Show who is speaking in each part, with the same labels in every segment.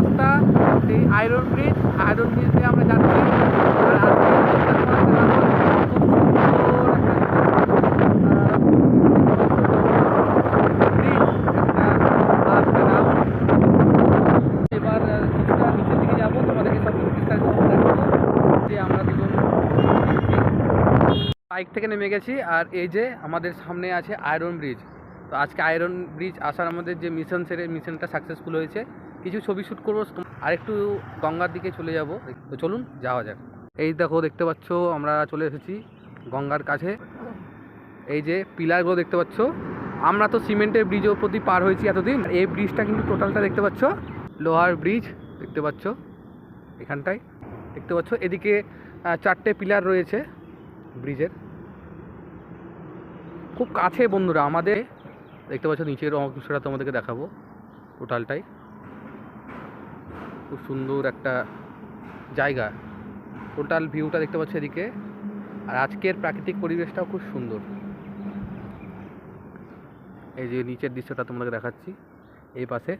Speaker 1: রাস্তা, সেই iron bridge দিয়ে আমরা যাচ্ছি। আর আজকে এবার কিছুটা নিচের দিকে যাবো, তোমাদেরকে সব কিছু বিস্তারিত দেখাবো। যে আমরা দুজন বাইক থেকে নেমে গেছি, আর এই যে আমাদের সামনে আছে আয়রন ব্রিজ। তো আজকে আয়রন ব্রিজ আসার আমাদের যে মিশনটা সাকসেসফুল হয়েছে। কিছু ছবি শ্যুট করবো, আর একটু গঙ্গার দিকে চলে যাব। তো চলুন যাওয়া যাক। এই দেখো, দেখতে পাচ্ছ আমরা চলে এসেছি গঙ্গার কাছে। এই যে পিলারগুলো দেখতে পাচ্ছ, আমরা তো সিমেন্টের ব্রিজের প্রতি পার হয়েছি এতদিন। এই ব্রিজটা কিন্তু টোটালটা দেখতে পাচ্ছ লোহার ব্রিজ, দেখতে পাচ্ছ এখানটায় দেখতে পাচ্ছ। এদিকে 4টে পিলার রয়েছে ব্রিজের খুব কাছে বন্ধুরা আমাদের। দেখতে পাচ্ছ নিচের অংশটা তোমাদেরকে দেখাবো, টোটালটাই খুব সুন্দর একটা জায়গা। টোটাল ভিউটা দেখতে পাচ্ছ এদিকে, আর আজকের প্রাকৃতিক পরিবেশটাও খুব সুন্দর। এই যে নিচের দৃশ্যটা তোমাদেরকে দেখাচ্ছি এই পাশে,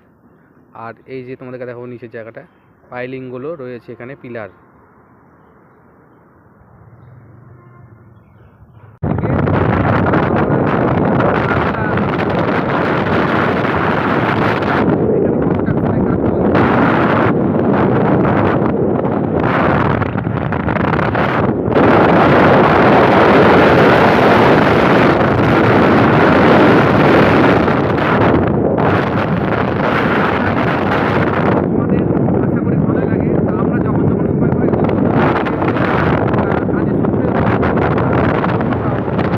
Speaker 1: আর এই যে তোমাদেরকে দেখাবো নিচের জায়গাটা, পাইলিংগুলো রয়েছে এখানে, পিলার।